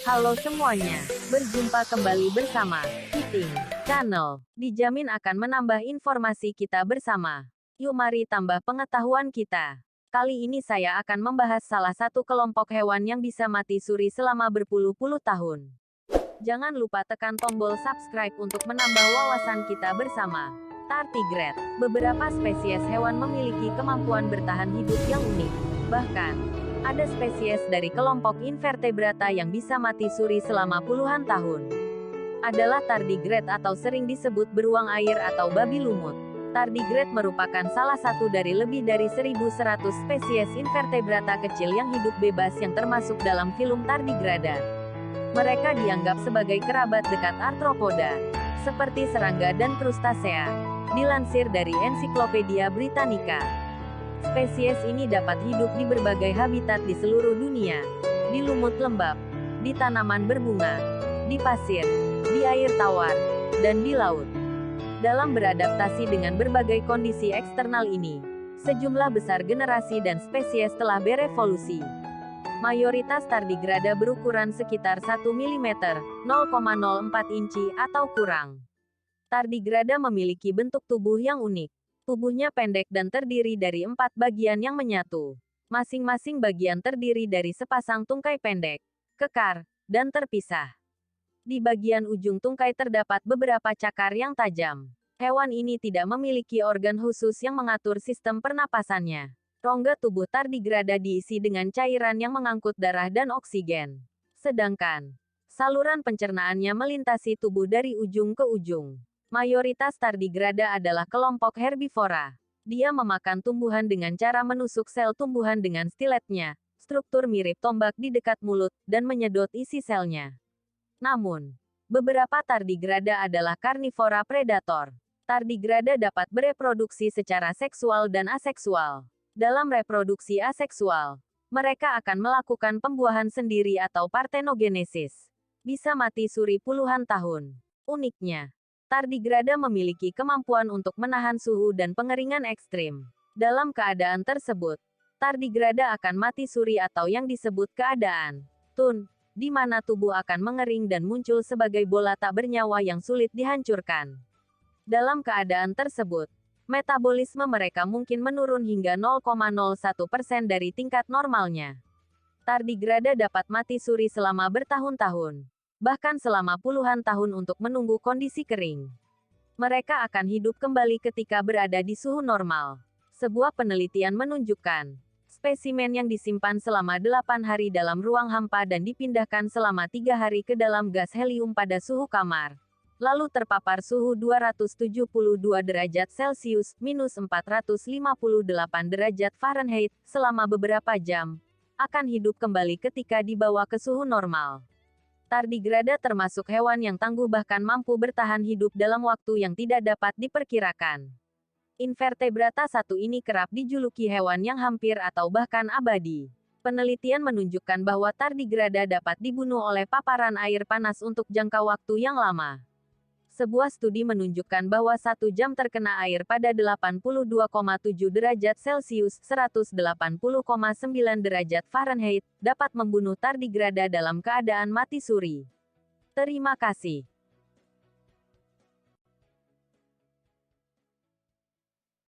Halo semuanya, berjumpa kembali bersama Kiting Channel. Dijamin akan menambah informasi kita bersama. Yuk mari tambah pengetahuan kita. Kali ini saya akan membahas salah satu kelompok hewan yang bisa mati suri selama berpuluh-puluh tahun. Jangan lupa tekan tombol subscribe untuk menambah wawasan kita bersama. Tardigrade. Beberapa spesies hewan memiliki kemampuan bertahan hidup yang unik. Bahkan, ada spesies dari kelompok invertebrata yang bisa mati suri selama puluhan tahun. Adalah tardigrade atau sering disebut beruang air atau babi lumut. Tardigrade merupakan salah satu dari lebih dari 1.100 spesies invertebrata kecil yang hidup bebas yang termasuk dalam filum Tardigrada. Mereka dianggap sebagai kerabat dekat arthropoda, seperti serangga dan krustasea. Dilansir dari Ensiklopedia Britannica. Spesies ini dapat hidup di berbagai habitat di seluruh dunia, di lumut lembab, di tanaman berbunga, di pasir, di air tawar, dan di laut. Dalam beradaptasi dengan berbagai kondisi eksternal ini, sejumlah besar generasi dan spesies telah berevolusi. Mayoritas tardigrada berukuran sekitar 1 mm, 0,04 inci atau kurang. Tardigrada memiliki bentuk tubuh yang unik. Tubuhnya pendek dan terdiri dari 4 bagian yang menyatu. Masing-masing bagian terdiri dari sepasang tungkai pendek, kekar, dan terpisah. Di bagian ujung tungkai terdapat beberapa cakar yang tajam. Hewan ini tidak memiliki organ khusus yang mengatur sistem pernapasannya. Rongga tubuh tardigrada diisi dengan cairan yang mengangkut darah dan oksigen. Sedangkan, saluran pencernaannya melintasi tubuh dari ujung ke ujung. Mayoritas tardigrada adalah kelompok herbivora. Dia memakan tumbuhan dengan cara menusuk sel tumbuhan dengan stiletnya, struktur mirip tombak di dekat mulut, dan menyedot isi selnya. Namun, beberapa tardigrada adalah karnivora predator. Tardigrada dapat bereproduksi secara seksual dan aseksual. Dalam reproduksi aseksual, mereka akan melakukan pembuahan sendiri atau partenogenesis. Bisa mati suri puluhan tahun. Uniknya, tardigrada memiliki kemampuan untuk menahan suhu dan pengeringan ekstrim. Dalam keadaan tersebut, tardigrada akan mati suri atau yang disebut keadaan tun, di mana tubuh akan mengering dan muncul sebagai bola tak bernyawa yang sulit dihancurkan. Dalam keadaan tersebut, metabolisme mereka mungkin menurun hingga 0,01% dari tingkat normalnya. Tardigrada dapat mati suri selama bertahun-tahun, bahkan selama puluhan tahun untuk menunggu kondisi kering. Mereka akan hidup kembali ketika berada di suhu normal. Sebuah penelitian menunjukkan, spesimen yang disimpan selama 8 hari dalam ruang hampa dan dipindahkan selama 3 hari ke dalam gas helium pada suhu kamar, lalu terpapar suhu 272 derajat Celcius, minus 458 derajat Fahrenheit, selama beberapa jam, akan hidup kembali ketika dibawa ke suhu normal. Tardigrada termasuk hewan yang tangguh bahkan mampu bertahan hidup dalam waktu yang tidak dapat diperkirakan. Invertebrata satu ini kerap dijuluki hewan yang hampir atau bahkan abadi. Penelitian menunjukkan bahwa tardigrada dapat dibunuh oleh paparan air panas untuk jangka waktu yang lama. Sebuah studi menunjukkan bahwa 1 jam terkena air pada 82,7 derajat Celcius, 180,9 derajat Fahrenheit, dapat membunuh tardigrada dalam keadaan mati suri. Terima kasih.